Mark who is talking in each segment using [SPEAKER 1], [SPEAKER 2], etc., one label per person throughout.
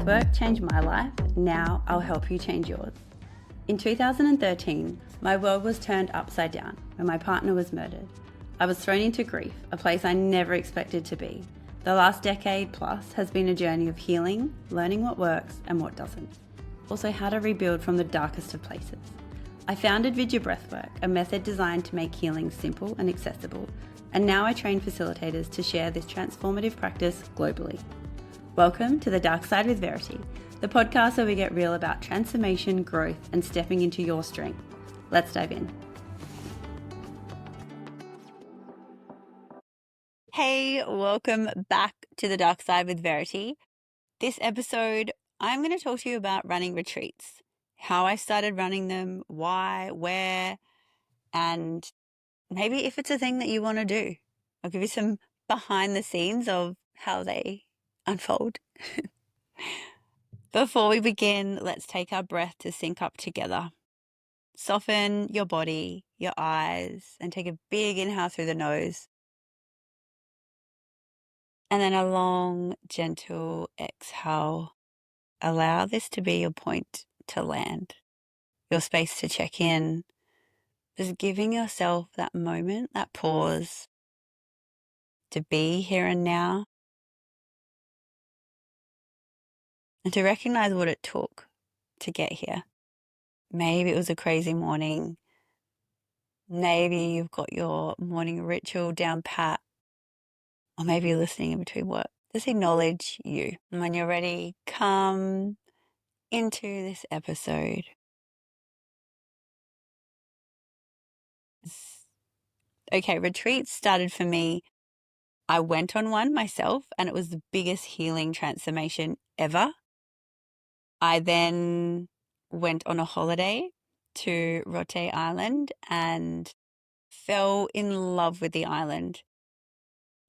[SPEAKER 1] Breathwork changed my life, now I'll help you change yours. In 2013, my world was turned upside down when my partner was murdered. I was thrown into grief, a place I never expected to be. The last decade plus has been a journey of healing, learning what works and what doesn't. Also how to rebuild from the darkest of places. I founded VIDYA Breathwork, a method designed to make healing simple and accessible, and now I train facilitators to share this transformative practice globally. Welcome to The Dark Side with Verity, the podcast where we get real about transformation, growth, and stepping into your strength. Let's dive in. Hey, welcome back to The Dark Side with Verity. This episode, I'm going to talk to you about running retreats, how I started running them, why, where, and maybe if it's a thing that you want to do. I'll give you some behind the scenes of how they unfold. Before we begin, let's take our breath to sync up together. Soften your body, your eyes, and take a big inhale through the nose. And then a long, gentle exhale. Allow this to be your point to land, your space to check in. Just giving yourself that moment, that pause to be here and now. And to recognize what it took to get here. Maybe it was a crazy morning. Maybe you've got your morning ritual down pat. Or maybe you're listening in between work. Just acknowledge you. And when you're ready, come into this episode. Okay, retreats started for me. I went on one myself and it was the biggest healing transformation ever. I then went on a holiday to Rote Island and fell in love with the island.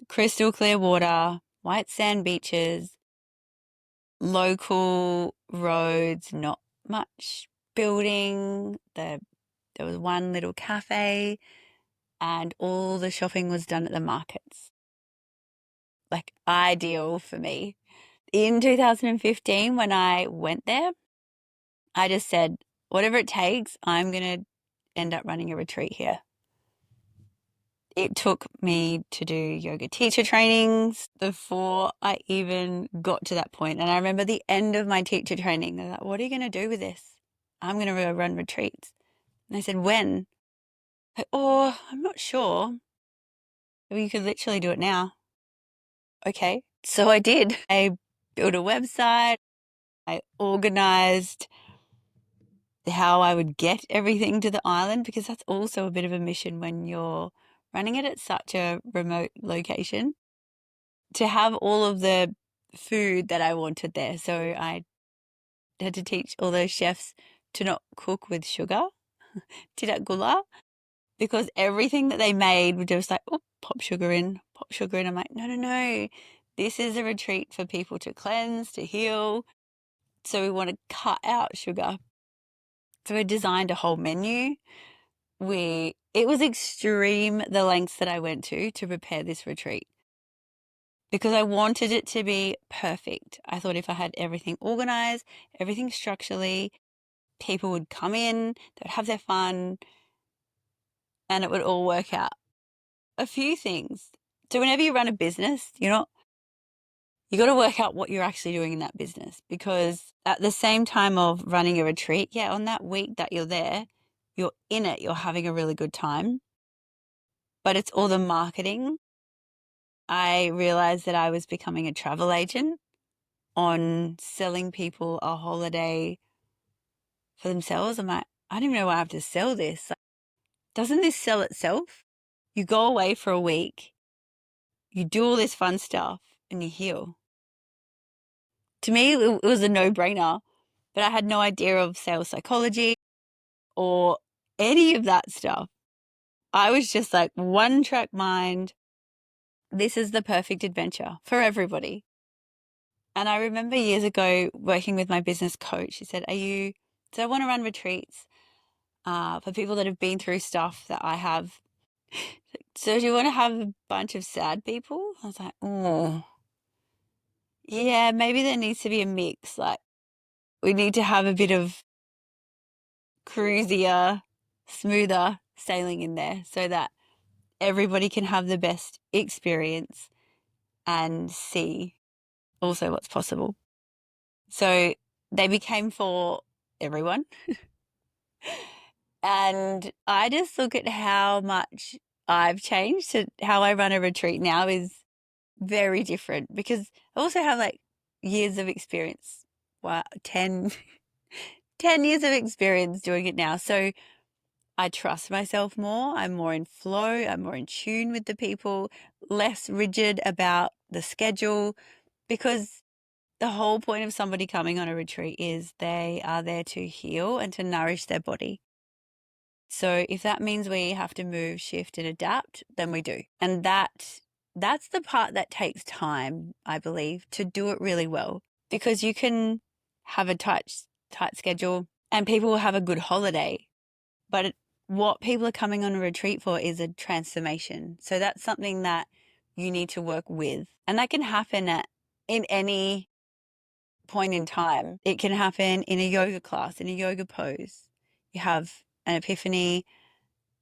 [SPEAKER 1] Crystal clear water, white sand beaches, local roads, not much building. There was one little cafe and all the shopping was done at the markets. Like ideal for me. In 2015, when I went there, I just said, whatever it takes, I'm going to end up running a retreat here. It took me to do yoga teacher trainings before I even got to that point. And I remember the end of my teacher training, they're like, what are you going to do with this? I'm going to run retreats. And I said, when? Like, oh, I'm not sure. Well, you could literally do it now. Okay. So I did. I built a website. I organized how I would get everything to the island, because that's also a bit of a mission when you're running it at such a remote location, to have all of the food that I wanted there. So I had to teach all those chefs to not cook with sugar, tidak gula, because everything that they made would just like, oh, pop sugar in. I'm like, no. This is a retreat for people to cleanse, to heal. So we want to cut out sugar. So we designed a whole menu. It was extreme, the lengths that I went to prepare this retreat, because I wanted it to be perfect. I thought if I had everything organized, everything structurally, people would come in, they'd have their fun, and it would all work out. A few things. So whenever you run a business, you got to work out what you're actually doing in that business, because at the same time of running a retreat, on that week that you're there, you're in it, you're having a really good time, but it's all the marketing. I realized that I was becoming a travel agent on selling people a holiday for themselves. I'm like, I don't even know why I have to sell this. Like, doesn't this sell itself? You go away for a week, you do all this fun stuff, and you heal. To me, it was a no-brainer, but I had no idea of sales psychology or any of that stuff. I was just like, one-track mind. This is the perfect adventure for everybody. And I remember years ago working with my business coach. She said, I want to run retreats for people that have been through stuff that I have. So do you want to have a bunch of sad people? I was like, oh, Yeah, maybe there needs to be a mix. Like we need to have a bit of cruisier, smoother sailing in there so that everybody can have the best experience and see also what's possible. So they became for everyone. And I just look at how much I've changed. To how I run a retreat now is very different because I also have like years of experience. Wow, 10 years of experience doing it now. So I trust myself more. I'm more in flow. I'm more in tune with the people, less rigid about the schedule, because the whole point of somebody coming on a retreat is they are there to heal and to nourish their body. So if that means we have to move, shift, and adapt, then we do. And that's the part that takes time, I believe, to do it really well. Because you can have a tight schedule and people will have a good holiday. But what people are coming on a retreat for is a transformation. So that's something that you need to work with. And that can happen in any point in time. It can happen in a yoga class, in a yoga pose. You have an epiphany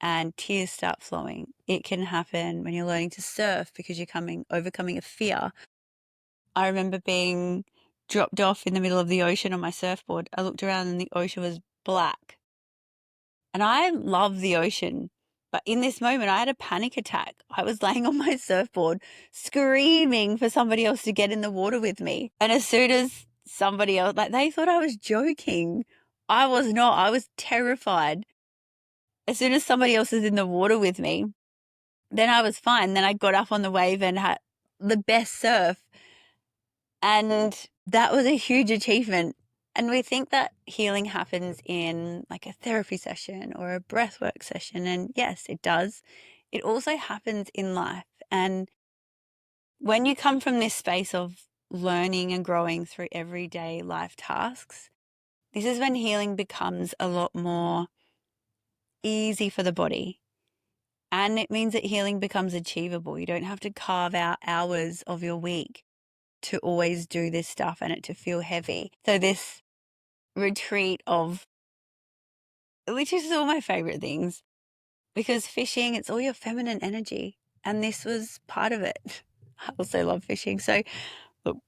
[SPEAKER 1] and tears start flowing. It can happen when you're learning to surf because you're overcoming a fear. I remember being dropped off in the middle of the ocean on my surfboard. I looked around and the ocean was black. And I love the ocean. But in this moment, I had a panic attack. I was laying on my surfboard, screaming for somebody else to get in the water with me. And as soon as somebody else, like they thought I was joking. I was not. I was terrified. As soon as somebody else was in the water with me, then I was fine. Then I got up on the wave and had the best surf. And that was a huge achievement. And we think that healing happens in like a therapy session or a breathwork session. And yes, it does. It also happens in life. And when you come from this space of learning and growing through everyday life tasks, this is when healing becomes a lot more easy for the body. And it means that healing becomes achievable. You don't have to carve out hours of your week to always do this stuff and it to feel heavy. So this retreat which is all my favorite things, because fishing, it's all your feminine energy. And this was part of it. I also love fishing. So look,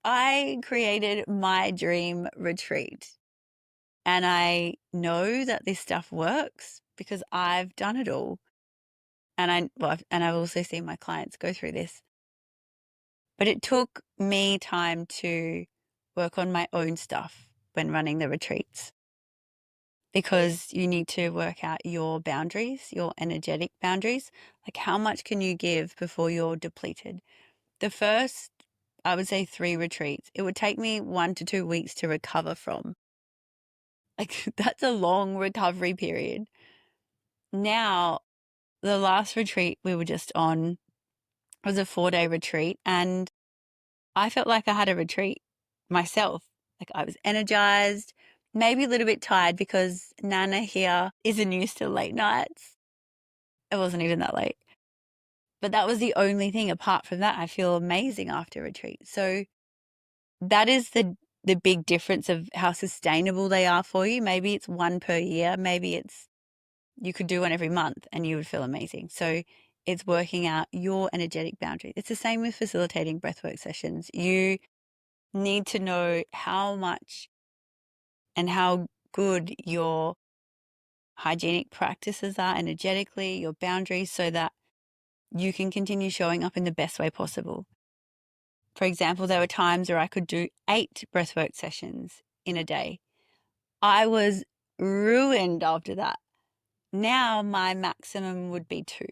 [SPEAKER 1] I created my dream retreat and I know that this stuff works because I've done it all. And I've also seen my clients go through this. But it took me time to work on my own stuff when running the retreats, because you need to work out your boundaries, your energetic boundaries. Like how much can you give before you're depleted? The first, I would say 3 retreats, it would take me 1 to 2 weeks to recover from. Like that's a long recovery period. Now, the last retreat we were just on was a 4-day retreat and I felt like I had a retreat myself. Like I was energized, maybe a little bit tired because Nana here isn't used to late nights. It wasn't even that late. But that was the only thing. Apart from that, I feel amazing after retreat. So that is the big difference of how sustainable they are for you. Maybe it's 1 per year. Maybe you could do one every month and you would feel amazing. So it's working out your energetic boundary. It's the same with facilitating breathwork sessions. You need to know how much and how good your hygienic practices are energetically, your boundaries, so that you can continue showing up in the best way possible. For example, there were times where I could do 8 breathwork sessions in a day. I was ruined after that. Now my maximum would be 2,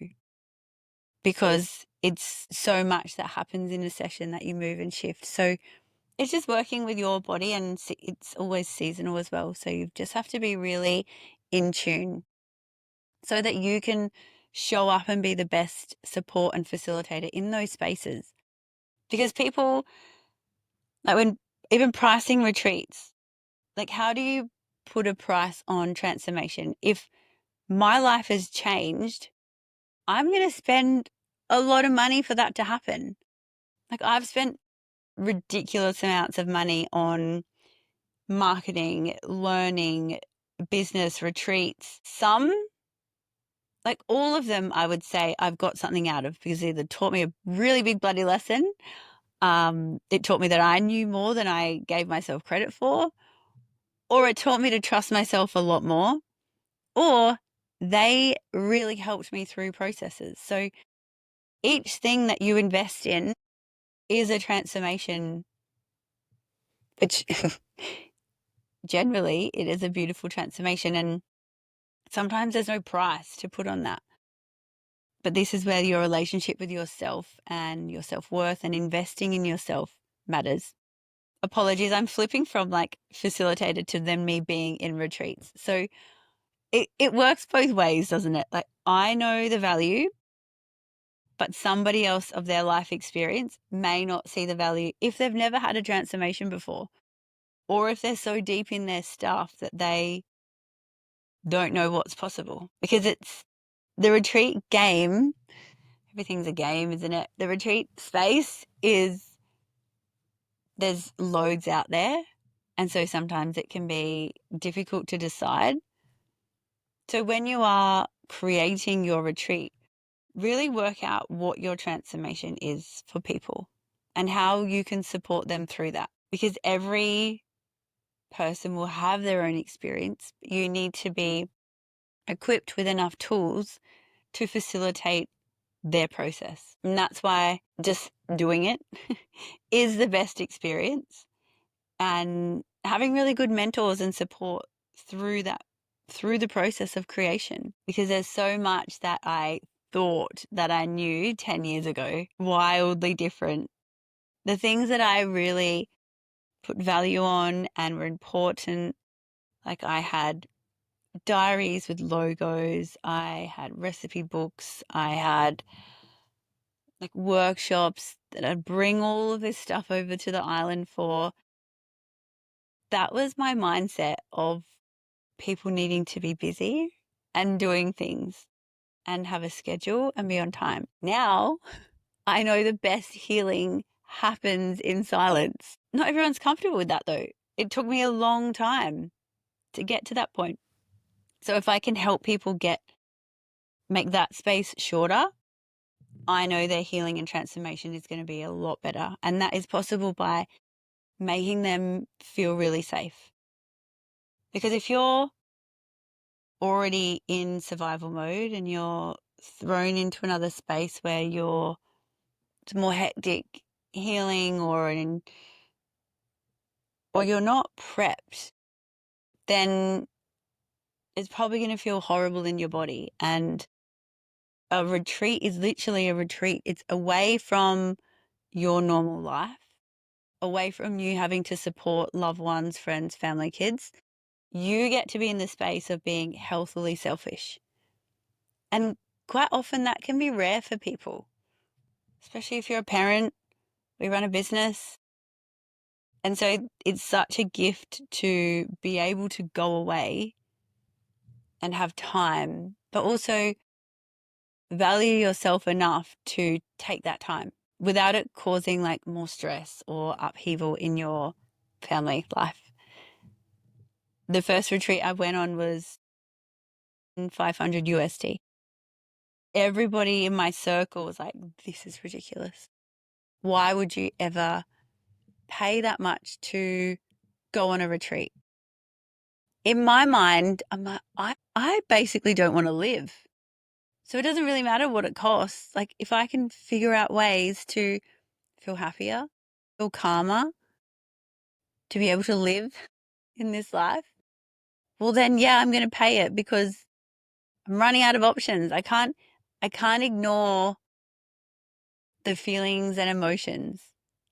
[SPEAKER 1] because it's so much that happens in a session that you move and shift. So it's just working with your body, and it's always seasonal as well. So you just have to be really in tune so that you can show up and be the best support and facilitator in those spaces. Because people, like when even pricing retreats, like how do you put a price on transformation? If my life has changed, I'm going to spend a lot of money for that to happen. Like I've spent ridiculous amounts of money on marketing, learning, business, retreats. Some, like all of them, I would say I've got something out of, because it either taught me a really big bloody lesson. It taught me that I knew more than I gave myself credit for, or it taught me to trust myself a lot more, or they really helped me through processes. So each thing that you invest in is a transformation, which generally it is a beautiful transformation. And sometimes there's no price to put on that. But this is where your relationship with yourself and your self-worth and investing in yourself matters. Apologies, I'm flipping from like facilitator to then me being in retreats. So it works both ways, doesn't it? Like I know the value, but somebody else of their life experience may not see the value if they've never had a transformation before, or if they're so deep in their stuff that they don't know what's possible. Because it's the retreat game, everything's a game, isn't it? The retreat space there's loads out there. And so sometimes it can be difficult to decide. So when you are creating your retreat, really work out what your transformation is for people and how you can support them through that. Because every person will have their own experience. You need to be equipped with enough tools to facilitate their process. And that's why just doing it is the best experience, and having really good mentors and support through the process of creation, because there's so much that I thought that I knew 10 years ago, wildly different. The things that I really put value on and were important, like I had diaries with logos, I had recipe books, I had like workshops that I'd bring all of this stuff over to the island for. That was my mindset of people needing to be busy and doing things and have a schedule and be on time. Now I know the best healing happens in silence. Not everyone's comfortable with that though. It took me a long time to get to that point. So if I can help people make that space shorter, I know their healing and transformation is going to be a lot better. And that is possible by making them feel really safe. Because if you're already in survival mode and you're thrown into another space where it's more hectic healing, or you're not prepped, then it's probably going to feel horrible in your body. And a retreat is literally a retreat. It's away from your normal life, away from you having to support loved ones, friends, family, kids. You get to be in the space of being healthily selfish. And quite often that can be rare for people, especially if you're a parent. We run a business. And so it's such a gift to be able to go away and have time, but also value yourself enough to take that time without it causing like more stress or upheaval in your family life. The first retreat I went on was 500 USD. Everybody in my circle was like, this is ridiculous. Why would you ever pay that much to go on a retreat? In my mind, I'm like, I basically don't want to live. So it doesn't really matter what it costs. Like if I can figure out ways to feel happier, feel calmer, to be able to live in this life, well then yeah, I'm going to pay it, because I'm running out of options. I can't ignore the feelings and emotions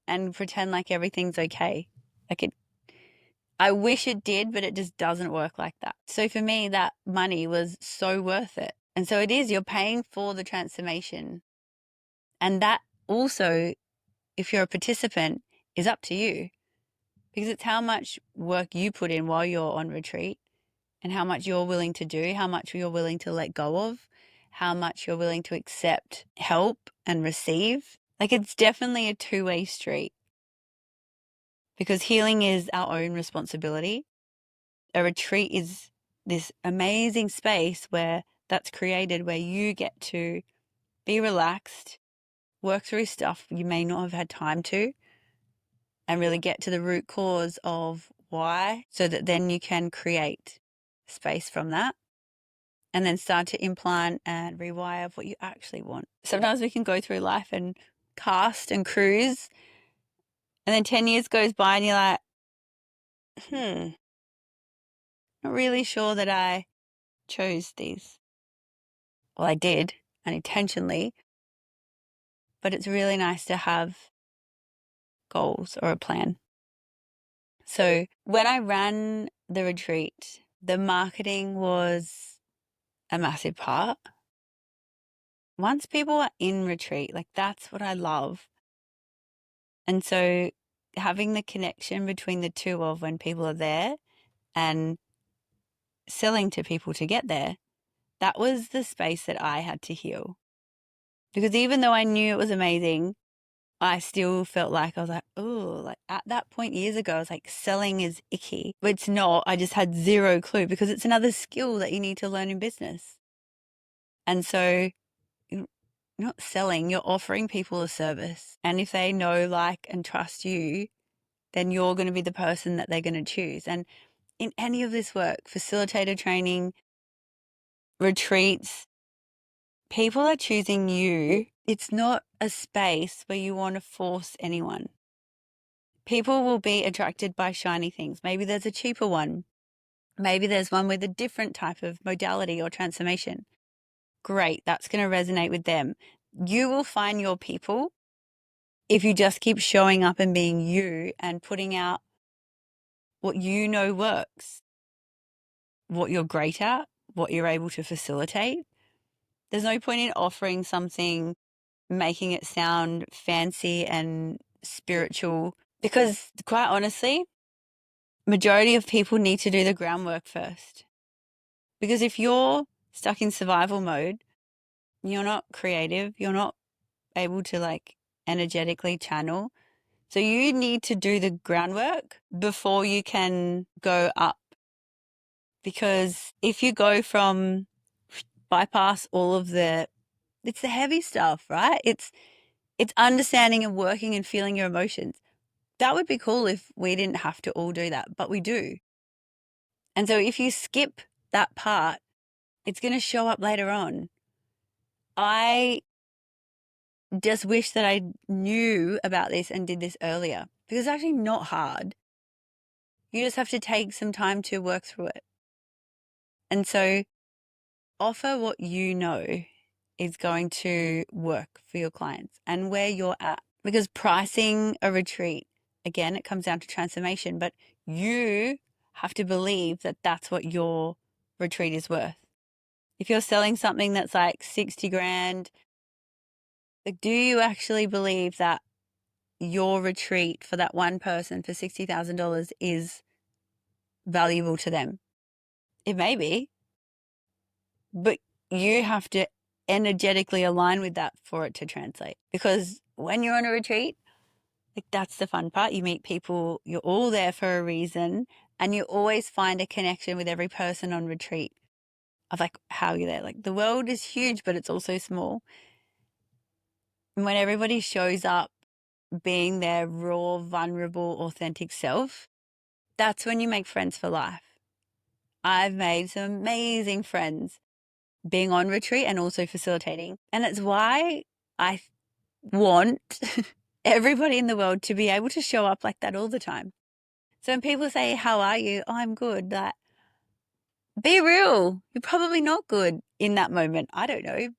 [SPEAKER 1] and pretend like everything's okay. I wish it did, but it just doesn't work like that. So for me, that money was so worth it. And so it is, you're paying for the transformation. And that also, if you're a participant, is up to you, because it's how much work you put in while you're on retreat, and how much you're willing to do, how much you're willing to let go of, how much you're willing to accept help and receive. Like it's definitely a two-way street. because healing is our own responsibility. A retreat is this amazing space where that's created, where you get to be relaxed, work through stuff you may not have had time to, and really get to the root cause of why, so that then you can create space from that and then start to implant and rewire what you actually want. Sometimes we can go through life and cast and cruise, and then 10 years goes by and you're like, not really sure that I chose these. Well, I did, unintentionally, but it's really nice to have goals or a plan. So when I ran the retreat, the marketing was a massive part. Once people are in retreat, like that's what I love. And so having the connection between the two of when people are there and selling to people to get there, that was the space that I had to heal. Because even though I knew it was amazing, I still felt like I was like, oh, like at that point years ago, I was like, selling is icky. But it's not. I just had zero clue because it's another skill that you need to learn in business. And so you're not selling, you're offering people a service. And if they know, like, and trust you, then you're going to be the person that they're going to choose. And in any of this work, facilitator training, retreats, people are choosing you. It's not a space where you want to force anyone. People will be attracted by shiny things. Maybe there's a cheaper one. Maybe there's one with a different type of modality or transformation. Great, that's going to resonate with them. You will find your people if you just keep showing up and being you and putting out what you know works, what you're great at, what you're able to facilitate. There's no point in offering something, making it sound fancy and spiritual, because quite honestly, majority of people need to do the groundwork first. Because if you're stuck in survival mode, you're not creative, you're not able to like energetically channel. So you need to do the groundwork before you can go up. Because if you go from bypass all of it's the heavy stuff, right? It's understanding and working and feeling your emotions. That would be cool if we didn't have to all do that, but we do. And so if you skip that part, it's going to show up later on. I just wish that I knew about this and did this earlier, because it's actually not hard. You just have to take some time to work through it. And so offer what you know is going to work for your clients and where you're at. Because pricing a retreat, again, it comes down to transformation, but you have to believe that that's what your retreat is worth. If you're selling something that's like 60 grand, like, do you actually believe that your retreat for that one person for $60,000 is valuable to them? It may be, but you have to energetically align with that for it to translate. Because when you're on a retreat, like that's the fun part. You meet people, you're all there for a reason, and you always find a connection with every person on retreat of like how you're there. Like the world is huge, but it's also small. And when everybody shows up being their raw, vulnerable, authentic self, that's when you make friends for life. I've made some amazing friends being on retreat and also facilitating. And it's why I want everybody in the world to be able to show up like that all the time. So when people say, how are you? Oh, I'm good. Like, be real. You're probably not good in that moment. I don't know.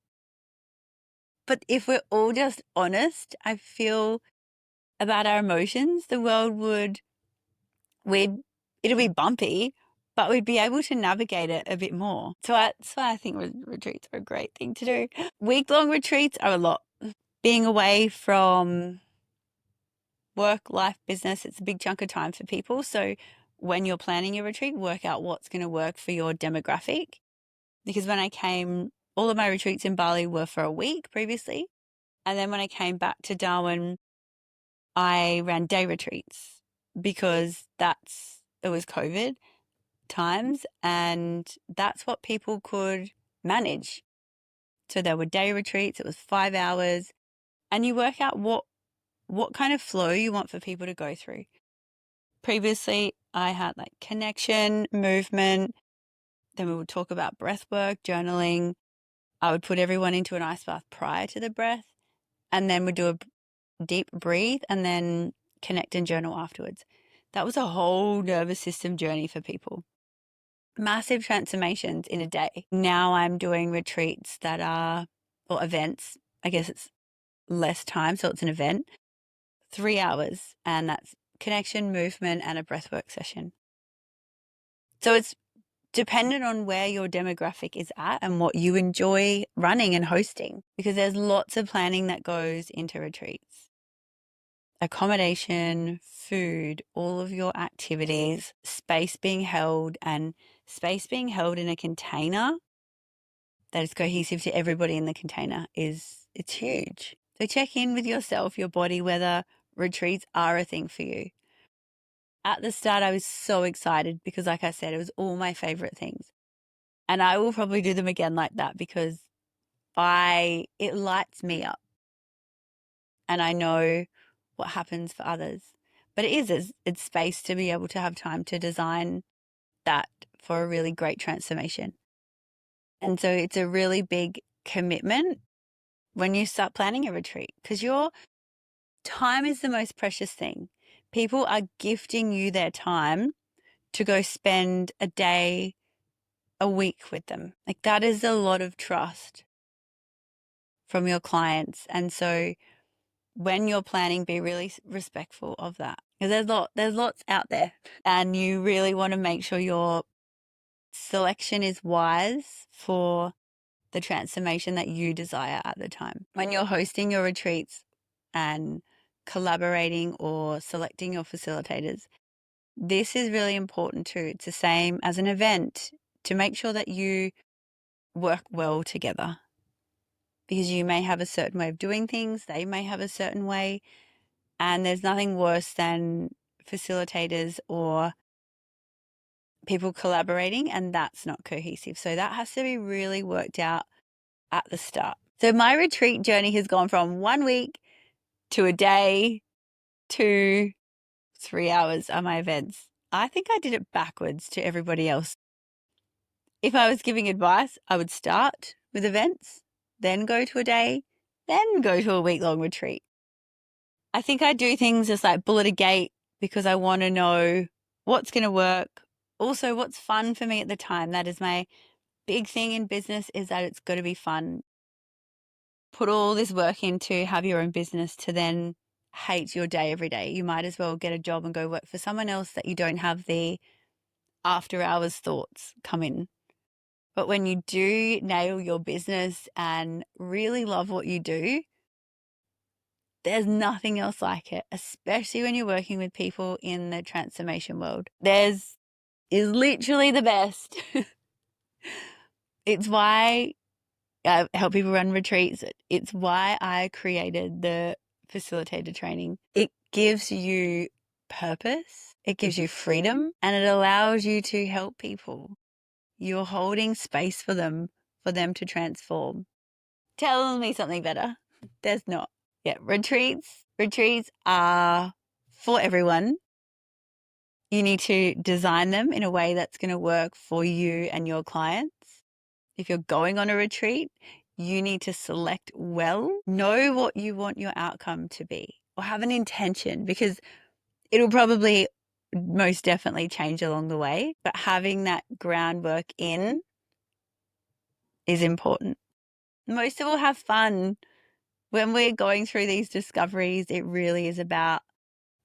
[SPEAKER 1] But if we're all just honest, I feel about our emotions, the world it'll be bumpy, but we'd be able to navigate it a bit more. So that's why I think retreats are a great thing to do. Week-long retreats are a lot. Being away from work, life, business, it's a big chunk of time for people. So when you're planning your retreat, work out what's going to work for your demographic. Because when I came, all of my retreats in Bali were for a week previously. And then when I came back to Darwin, I ran day retreats. because it was COVID times, and that's what people could manage. So there were day retreats, it was 5 hours, and you work out what kind of flow you want for people to go through. Previously, I had like connection, movement, then we would talk about breath work, journaling. I would put everyone into an ice bath prior to the breath, and then we'd do a deep breathe and then connect and journal afterwards. That was a whole nervous system journey for people. Massive transformations in a day. Now I'm doing retreats or events. I guess it's less time, so it's an event, 3 hours, and that's connection, movement, and a breathwork session. So it's dependent on where your demographic is at and what you enjoy running and hosting, because there's lots of planning that goes into retreats. Accommodation, food, all of your activities, space being held in a container that is cohesive to everybody in the container it's huge. So check in with yourself, your body, whether retreats are a thing for you. At the start, I was so excited because, like I said, it was all my favorite things. And I will probably do them again like that because it lights me up. And I know what happens for others. But it's space to be able to have time to design that for a really great transformation. And so it's a really big commitment when you start planning a retreat, because your time is the most precious thing. People are gifting you their time to go spend a day, a week with them. Like, that is a lot of trust from your clients. And so when you're planning, be really respectful of that, because there's lots out there, and you really want to make sure your selection is wise for the transformation that you desire at the time. When you're hosting your retreats and collaborating or selecting your facilitators, this is really important too. It's the same as an event, to make sure that you work well together, because you may have a certain way of doing things, they may have a certain way, and there's nothing worse than facilitators or people collaborating and that's not cohesive. So that has to be really worked out at the start. So my retreat journey has gone from 1 week to a day to 3 hours on my events. I think I did it backwards to everybody else. If I was giving advice, I would start with events, then go to a day, then go to a week-long retreat. I think I do things just like bullet a gate because I want to know what's going to work. Also, what's fun for me at the time. That is my big thing in business, is that it's got to be fun. Put all this work in to have your own business to then hate your day every day. You might as well get a job and go work for someone else that you don't have the after hours thoughts come in. But when you do nail your business and really love what you do, there's nothing else like it, especially when you're working with people in the transformation world. Theirs is literally the best. It's why I help people run retreats. It's why I created the facilitator training. It gives you purpose, it gives you freedom, and it allows you to help people. You're holding space for them to transform. Tell me something better. There's not. Yeah, retreats are for everyone. You need to design them in a way that's going to work for you and your clients. If you're going on a retreat, you need to select well, know what you want your outcome to be, or have an intention, because it'll probably most definitely change along the way. But having that groundwork in is important. Most of all, have fun. When we're going through these discoveries, it really is about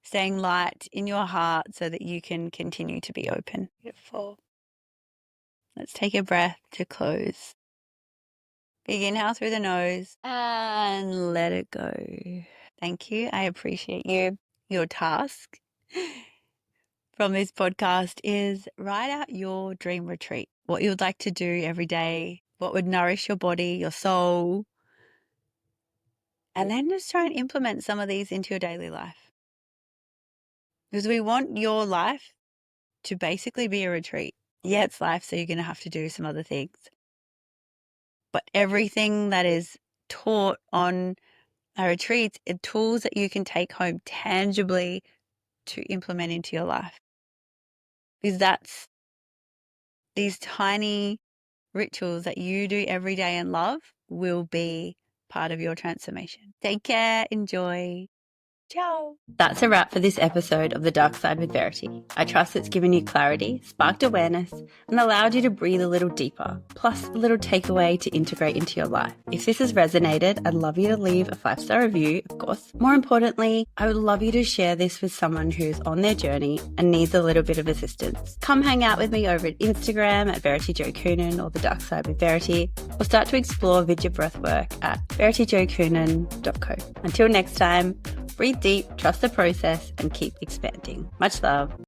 [SPEAKER 1] staying light in your heart so that you can continue to be open. Beautiful. Let's take a breath to close. Big inhale through the nose and let it go. Thank you. I appreciate you. Your task from this podcast is write out your dream retreat, what you would like to do every day, what would nourish your body, your soul, and then just try and implement some of these into your daily life. Because we want your life to basically be a retreat. Yeah, it's life, so you're going to have to do some other things. But everything that is taught on our retreats are tools that you can take home tangibly to implement into your life. Because that's these tiny rituals that you do every day and love will be part of your transformation. Take care. Enjoy. Ciao. That's a wrap for this episode of The Dark Side with Verity. I trust it's given you clarity, sparked awareness, and allowed you to breathe a little deeper, plus a little takeaway to integrate into your life. If this has resonated, I'd love you to leave a 5-star review, of course. More importantly, I would love you to share this with someone who's on their journey and needs a little bit of assistance. Come hang out with me over at Instagram at Verity Jo Coonan or The Dark Side with Verity, or start to explore VIDYA Breathwork at verityjocoonan.co. Until next time, breathe deep, trust the process, and keep expanding. Much love.